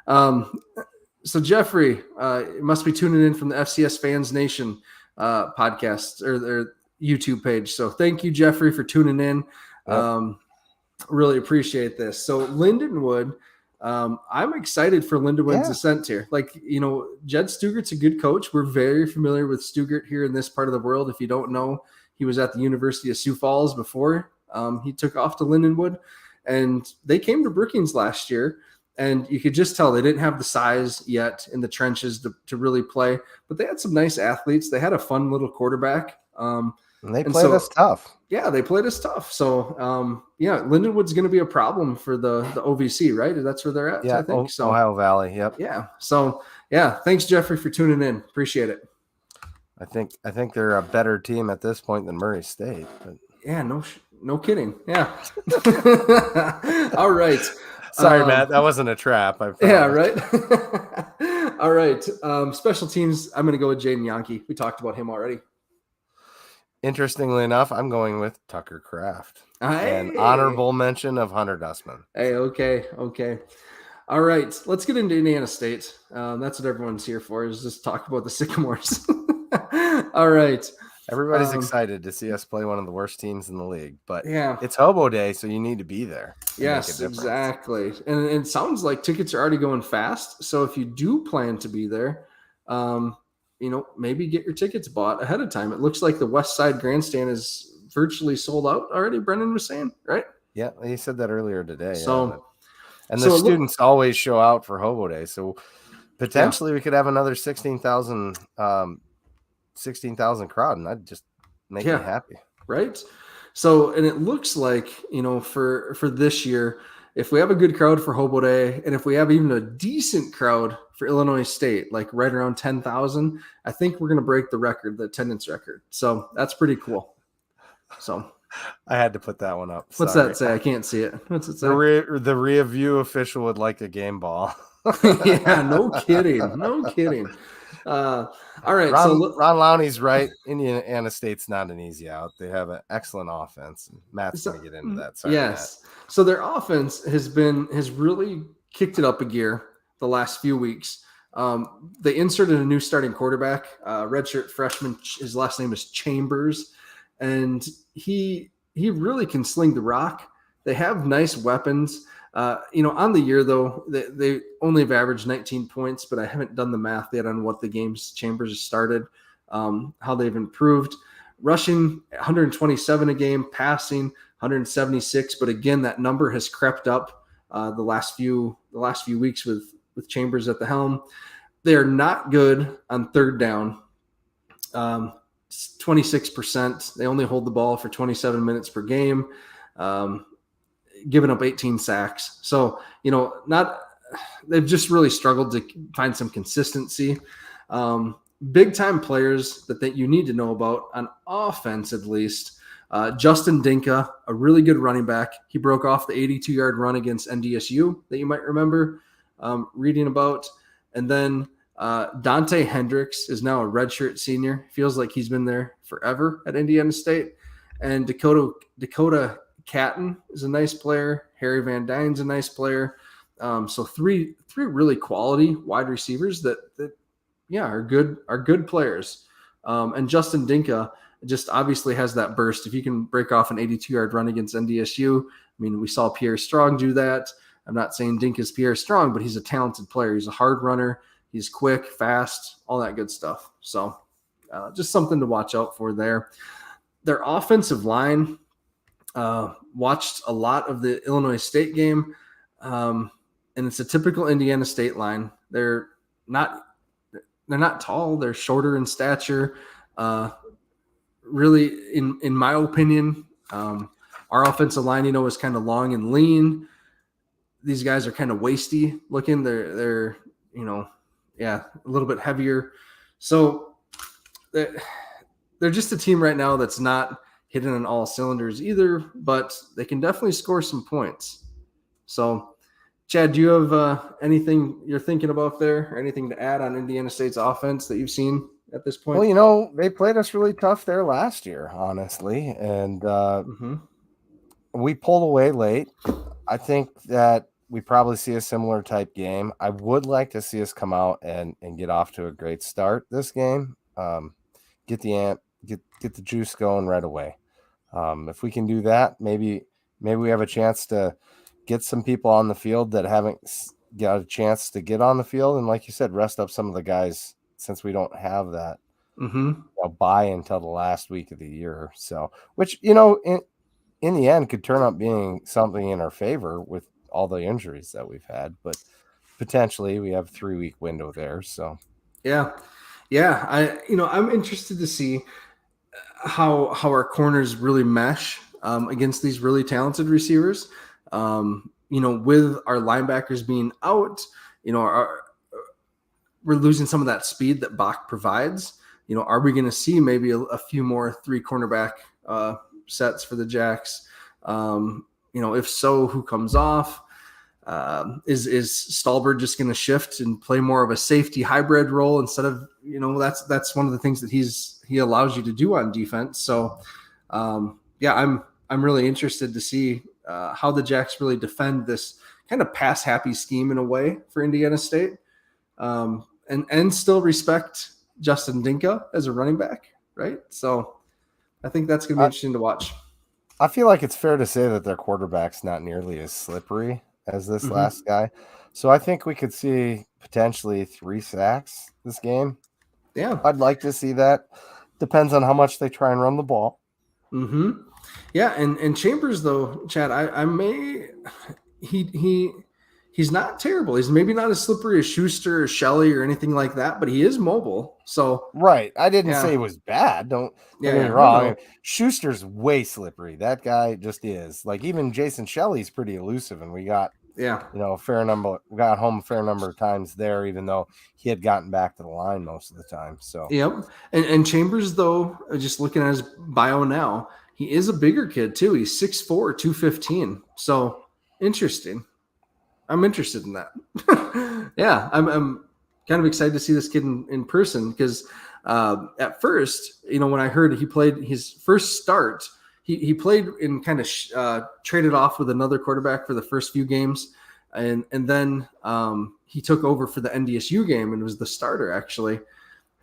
So Jeffrey must be tuning in from the FCS Fans Nation podcast or their YouTube page. So thank you, Jeffrey, for tuning in. Yep. Really appreciate this. So Lindenwood, I'm excited for Lindenwood's ascent here. Like, Jed Stugart's a good coach. We're very familiar with Stugart here in this part of the world. If you don't know, he was at the University of Sioux Falls before he took off to Lindenwood, and they came to Brookings last year. And you could just tell they didn't have the size yet in the trenches to really play, but they had some nice athletes. They had a fun little quarterback. And they played us tough. Yeah, they played us tough. So, Lindenwood's going to be a problem for the OVC, right? That's where they're at, yeah, I think. So Ohio Valley, yep. Yeah. So, yeah, thanks, Jeffrey, for tuning in. Appreciate it. I think they're a better team at this point than Murray State. But... Yeah, no kidding. Yeah. All right. Sorry, Matt, that wasn't a trap. Yeah, right. All right. Special teams, I'm going to go with Jaden Yankee. We talked about him already. Interestingly enough, I'm going with Tucker Kraft. Hey. An honorable mention of Hunter Dustman. Hey, okay. All right. Let's get into Indiana State. That's what everyone's here for, is just talk about the Sycamores. All right. Everybody's excited to see us play one of the worst teams in the league, but yeah, it's Hobo Day, so you need to be there. Yes, exactly. And it sounds like tickets are already going fast. So if you do plan to be there, maybe get your tickets bought ahead of time. It looks like the West Side Grandstand is virtually sold out already, Brendan was saying, right? Yeah, he said that earlier today. So, and the students always show out for Hobo Day. So potentially we could have another 16,000 crowd, and that'd just make me happy. Right? So, and it looks like, for this year, if we have a good crowd for Hobo Day, and if we have even a decent crowd for Illinois State, like right around 10,000, I think we're going to break the attendance record. So that's pretty cool. So I had to put that one up. What's Sorry. that say? I can't see it. What's it The say? rear view official would like a game ball. Yeah, no kidding. No kidding. All right. So Ron Lowney's right. Indiana State's not an easy out. They have an excellent offense. Matt's So, going to get into that. Sorry, Matt. yes. So their offense has really kicked it up a gear the last few weeks. They inserted a new starting quarterback, redshirt freshman. His last name is Chambers, and he really can sling the rock. They have nice weapons. On the year though, they only have averaged 19 points, but I haven't done the math yet on what the games Chambers has started, how they've improved. Rushing 127 a game, passing 176, but again, that number has crept up the last few weeks with Chambers at the helm. They are not good on third down. 26%. They only hold the ball for 27 minutes per game, giving up 18 sacks. So they've just really struggled to find some consistency. Big time players that you need to know about on offense, at least. Justin Dinka, a really good running back. He broke off the 82-yard run against NDSU that you might remember reading about. And then Dante Hendricks is now a redshirt senior. Feels like he's been there forever at Indiana State. And Dakota Catton is a nice player. Harry Van Dyne's a nice player. So three really quality wide receivers that are good players. And Justin Dinka just obviously has that burst. If you can break off an 82-yard run against NDSU, I mean, we saw Pierre Strong do that. I'm not saying Dinka's Pierre Strong, but he's a talented player. He's a hard runner. He's quick, fast, all that good stuff. So just something to watch out for there. Their offensive line, watched a lot of the Illinois State game, and it's a typical Indiana State line. They're not tall. They're shorter in stature. Really, in my opinion, our offensive line, is kind of long and lean. These guys are kind of wasty looking. They're a little bit heavier. So they're just a team right now that's not hitting on all cylinders either, but they can definitely score some points. So, Chad, do you have anything you're thinking about there, or anything to add on Indiana State's offense that you've seen at this point? Well, they played us really tough there last year, honestly, and we pulled away late. I think that we probably see a similar type game. I would like to see us come out and get off to a great start this game. Get the juice going right away. If we can do that, maybe we have a chance to get some people on the field that haven't got a chance to get on the field, and like you said, rest up some of the guys since we don't have that bye until the last week of the year. So, which in the end could turn out being something in our favor with all the injuries that we've had, but potentially we have a 3-week window there. So yeah, I'm interested to see how our corners really mesh against these really talented receivers. With our linebackers being out, we're losing some of that speed that Bach provides. Are we going to see maybe a few more 3 cornerback sets for the Jacks? If so, who comes off? Is Stallberg just going to shift and play more of a safety hybrid role instead of, that's one of the things that he allows you to do on defense. So, I'm really interested to see how the Jacks really defend this kind of pass happy scheme in a way for Indiana State, and still respect Justin Dinka as a running back. Right. So I think that's going to be interesting to watch. I feel like it's fair to say that their quarterback's not nearly as slippery as this last guy. So I think we could see potentially 3 sacks this game. Yeah. I'd like to see that. Depends on how much they try and run the ball. Yeah. And Chambers though, Chad, he's not terrible. He's maybe not as slippery as Schuster or Shelley or anything like that, but he is mobile. So right. I didn't say he was bad. Don't get me wrong. Schuster's way slippery. That guy just is. Like even Jason Shelley's pretty elusive, and we got a fair number. We got home a fair number of times there, even though he had gotten back to the line most of the time. So and Chambers though, just looking at his bio now, He is a bigger kid too. He's 6'4", 215. So interesting. I'm interested in that. Yeah, I'm kind of excited to see this kid in person because at first, when I heard he played his first start, he played and kind of traded off with another quarterback for the first few games, and then he took over for the NDSU game and was the starter actually.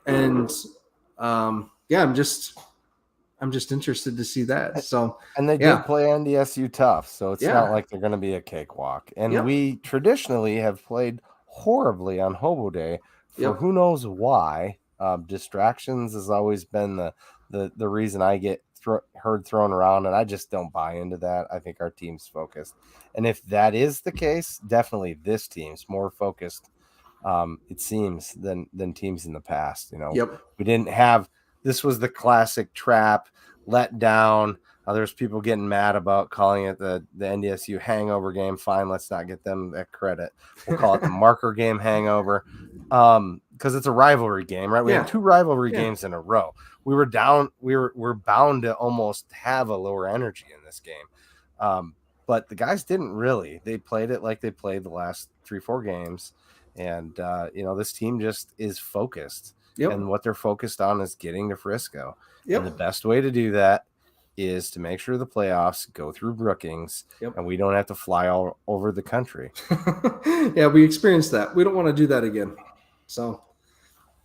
And yeah, I'm just interested to see that. So And they yeah, did play NDSU tough, so it's not yeah, like they're going to be a cakewalk. And yep, we traditionally have played horribly on Hobo Day for yep, who knows why. Distractions has always been the reason I get heard thrown around, and I just don't buy into that. I think our team's focused, and if that is the case, definitely this team's more focused. It seems than teams in the past. yep. We didn't have this was the classic trap let down. There's people getting mad about calling it the NDSU hangover game. Fine, let's not get them that credit. We'll call it the marker game hangover because it's a rivalry game, right? We Yeah. had 2 rivalry Yeah. games in a row. We were down. We're bound to almost have a lower energy in this game. But the guys didn't really. They played it like they played the last 3-4 games. And, this team just is focused. Yep. And what they're focused on is getting to Frisco. Yep. And the best way to do that is to make sure the playoffs go through Brookings and we don't have to fly all over the country. Yeah, we experienced that. We don't want to do that again. So,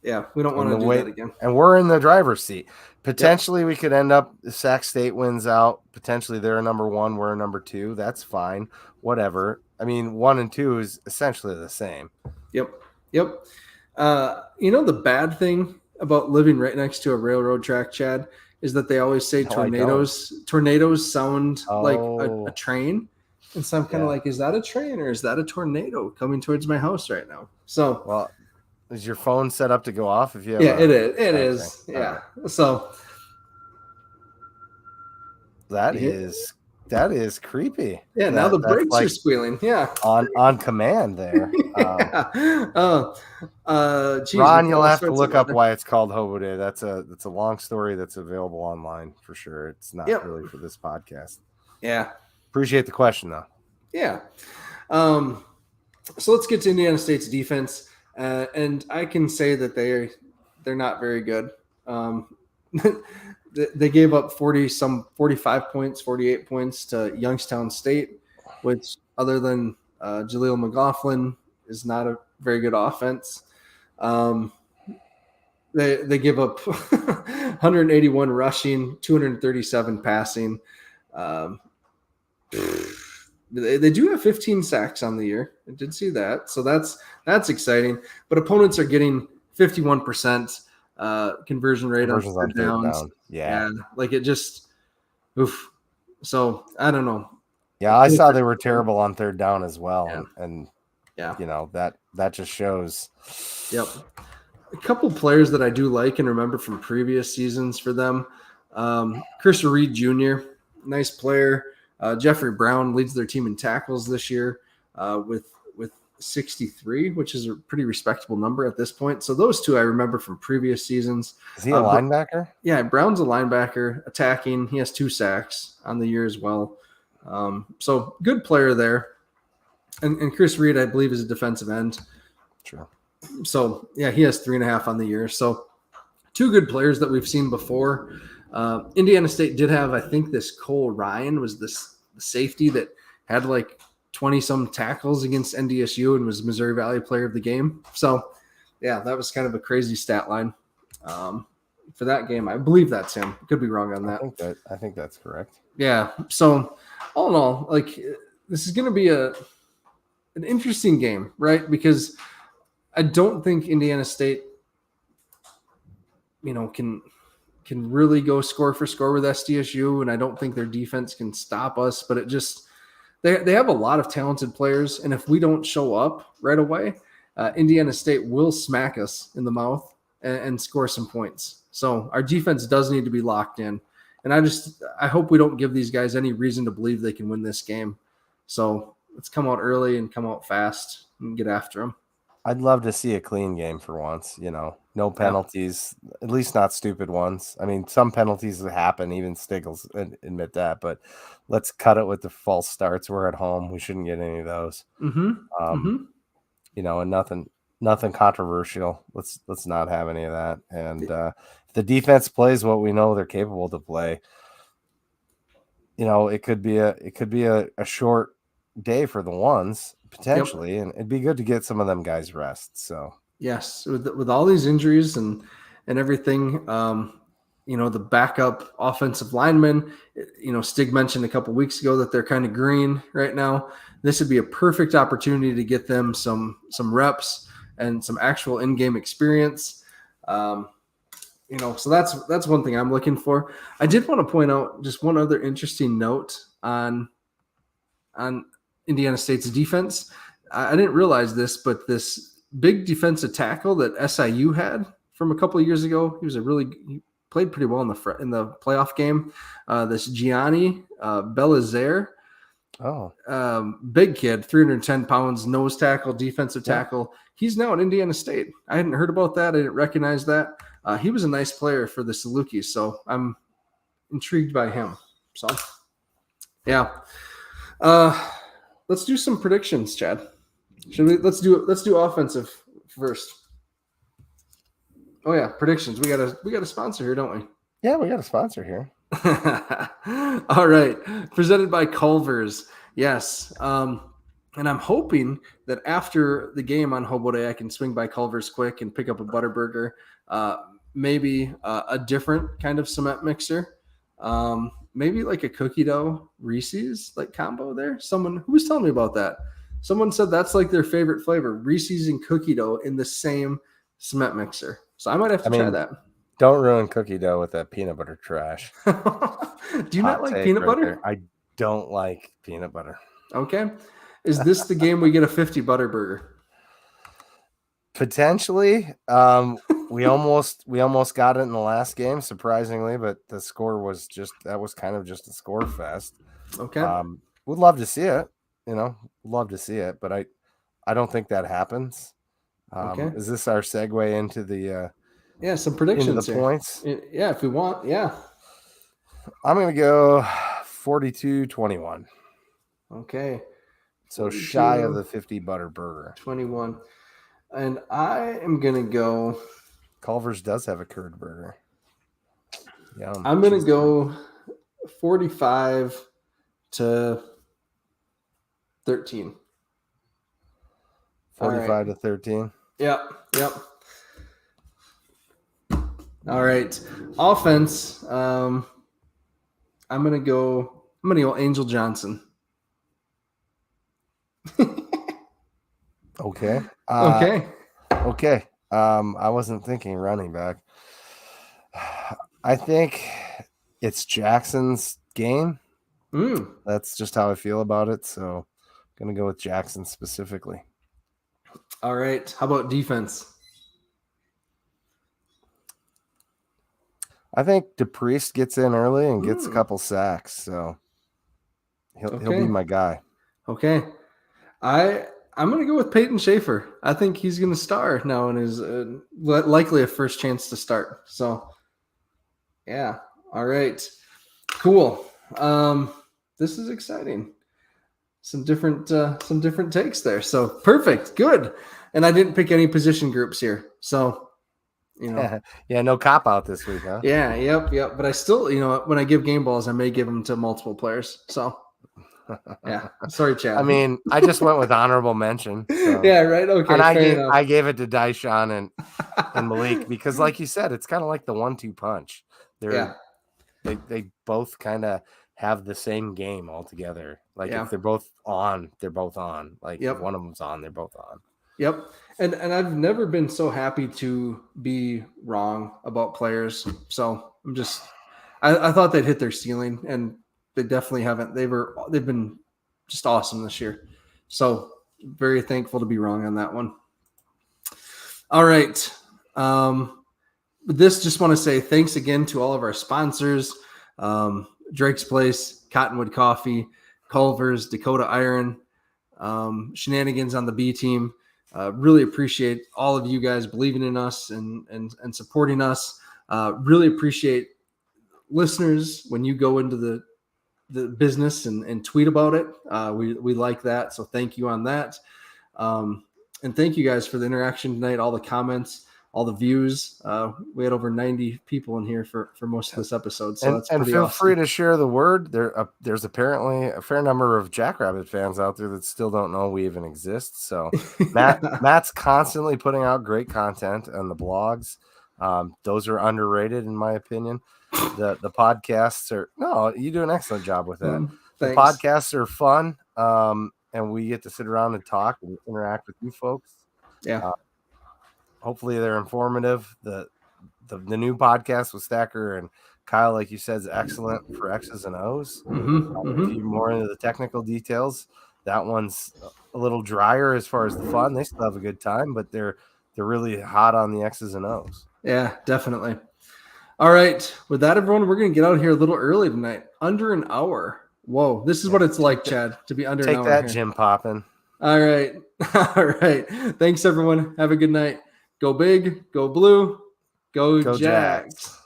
yeah, we don't want to do that again. And we're in the driver's seat. Potentially, we could end up, Sac State wins out. Potentially, they're number 1, we're number 2. That's fine. Whatever. I mean, 1 and 2 is essentially the same. Yep. The bad thing about living right next to a railroad track, Chad, is that they always say tornadoes sound like a train. And so I'm kind of like, is that a train or is that a tornado coming towards my house right now? So, well, is your phone set up to go off if you have it is. It is. Yeah. So that is creepy. Yeah, now the brakes are squealing. Yeah. On command there. Geez, Ron, you'll have to look up why it's called Hobo Day. That's a long story that's available online for sure. It's not really for this podcast. Yeah. Appreciate the question though. Yeah. So let's get to Indiana State's defense. And I can say that they're not very good. They gave up 45 points, 48 points to Youngstown State, which other than Jaleel McLaughlin is not a very good offense. They give up 181 rushing, 237 passing. They do have 15 sacks on the year. I did see that. So that's exciting. But opponents are getting 51% conversion rate on third downs. Yeah. Like it just oof. So I don't know. Yeah, I saw they were terrible on third down as well. Yeah. And yeah, that just shows. Yep. A couple players that I do like and remember from previous seasons for them. Chris Reed Jr., nice player. Jeffrey Brown leads their team in tackles this year with 63, which is a pretty respectable number at this point. So those two I remember from previous seasons. Is he a linebacker? Yeah, Brown's a linebacker, attacking. He has 2 sacks on the year as well. So good player there. And Chris Reed, I believe, is a defensive end. Sure. So, yeah, he has 3.5 on the year. So 2 good players that we've seen before. Indiana State did have, I think, this Cole Ryan was this safety that had like 20-some tackles against NDSU and was Missouri Valley Player of the Game. So, yeah, that was kind of a crazy stat line for that game. I believe that's him. Could be wrong on that. I think that's correct. Yeah. So, all in all, like this is going to be an interesting game, right? Because I don't think Indiana State, can really go score for score with SDSU, and I don't think their defense can stop us. But it just they have a lot of talented players, and if we don't show up right away, Indiana State will smack us in the mouth and score some points. So our defense does need to be locked in, and I hope we don't give these guys any reason to believe they can win this game. So let's come out early and come out fast and get after them. I'd love to see a clean game for once, no Yeah. penalties, at least not stupid ones. I mean, some penalties happen, even Stiggles admit that, but let's cut it with the false starts. We're at home. We shouldn't get any of those. Mm-hmm. Um, Mm-hmm. and nothing controversial. Let's not have any of that. And if the defense plays what we know they're capable to play, it could be a short day for the ones Yep. potentially, and it'd be good to get some of them guys rest. So Yes, with all these injuries and everything, the backup offensive linemen, Stig mentioned a couple weeks ago that they're kind of green right now. This would be a perfect opportunity to get them some reps and some actual in-game experience. So that's one thing I'm looking for. I did want to point out just one other interesting note on Indiana State's defense. I didn't realize this, but this big defensive tackle that SIU had from a couple of years ago, he played pretty well in the playoff game. This Gianni Belizaire, big kid, 310 pounds, nose tackle, defensive tackle. He's now at Indiana State. I hadn't heard about that. I didn't recognize that. He was a nice player for the Salukis, so I'm intrigued by him. So, yeah. Let's do some predictions, Chad. Let's do offensive first. Oh yeah, predictions. We got a sponsor here, don't we? Yeah, we got a sponsor here. All right. Presented by Culver's. Yes. And I'm hoping that after the game on Hobo Day, I can swing by Culver's quick and pick up a Butterburger. Maybe a different kind of cement mixer. Maybe like a cookie dough Reese's like combo there. Someone who was telling me about that. Someone said that's like their favorite flavor, Reese's and cookie dough in the same cement mixer. So I might have to try that. Don't ruin cookie dough with that peanut butter trash. Do you not like peanut butter? There. I don't like peanut butter. Okay. Is this the game we get a 50 Butterburger? Potentially. We almost got it in the last game, surprisingly, but the score was kind of just a score fest. Okay. Would love to see it, but I don't think that happens. Okay. Is this our segue into the some predictions into the here. points? Yeah, if we want, yeah. I'm gonna go 42-21. Okay. So shy of the 50 Butterburger. 21. And I am gonna go. Culver's does have a curd burger. Yum. I'm gonna go 45-13. 45-13. Yep. All right. Offense. I'm gonna go Angel Johnson. Okay. Okay. I wasn't thinking running back. I think it's Jackson's game. That's just how I feel about it. So I'm going to go with Jackson specifically. All right. How about defense? I think DePriest gets in early and gets a couple sacks. So he'll be my guy. Okay. I'm going to go with Peyton Schaefer. I think he's going to star now and is likely a first chance to start. So, yeah. All right. Cool. This is exciting. Some different takes there. So, perfect. Good. And I didn't pick any position groups here. So, yeah, no cop out this week, huh? Yeah. Yep. But I still, when I give game balls, I may give them to multiple players. So, yeah. Sorry, Chad. I mean, I just went with honorable mention. So. Yeah, right. Okay. And I gave it to Daishan and Malik because, like you said, it's kind of like the 1-2 punch. They both kind of have the same game altogether. Like if they're both on, they're both on. Like if one of them's on, they're both on. Yep. And I've never been so happy to be wrong about players. So I'm just I thought they'd hit their ceiling, and they definitely haven't. They've been just awesome this year. So very thankful to be wrong on that one. All right. This just want to say thanks again to all of our sponsors. Drake's Place, Cottonwood Coffee, Culver's, Dakota Iron, Shenanigans on the B Team, Really appreciate all of you guys believing in us and supporting us. Really appreciate listeners when you go into the business and tweet about it. We like that. So thank you on that. And thank you guys for the interaction tonight, all the comments, all the views. We had over 90 people in here for most of this episode. So that's And pretty feel awesome. free to share the word. There's apparently a fair number of Jackrabbit fans out there that still don't know we even exist. So Matt's constantly putting out great content on the blogs. Those are underrated in my opinion. The podcasts you do an excellent job with that. The podcasts are fun. And we get to sit around and talk and interact with you folks. Yeah. Hopefully they're informative. The new podcast with Stacker and Kyle, like you said, is excellent for X's and O's. If you're more into the technical details, that one's a little drier as far as the fun. They still have a good time, but they're really hot on the X's and O's. Yeah, definitely. All right. With that, everyone, we're going to get out of here a little early tonight. Under an hour. Whoa. This is what it's like, Chad, to be under an hour. Take that, here. Jim Poppin. All right. All right. Thanks, everyone. Have a good night. Go big, go blue, go Jacks.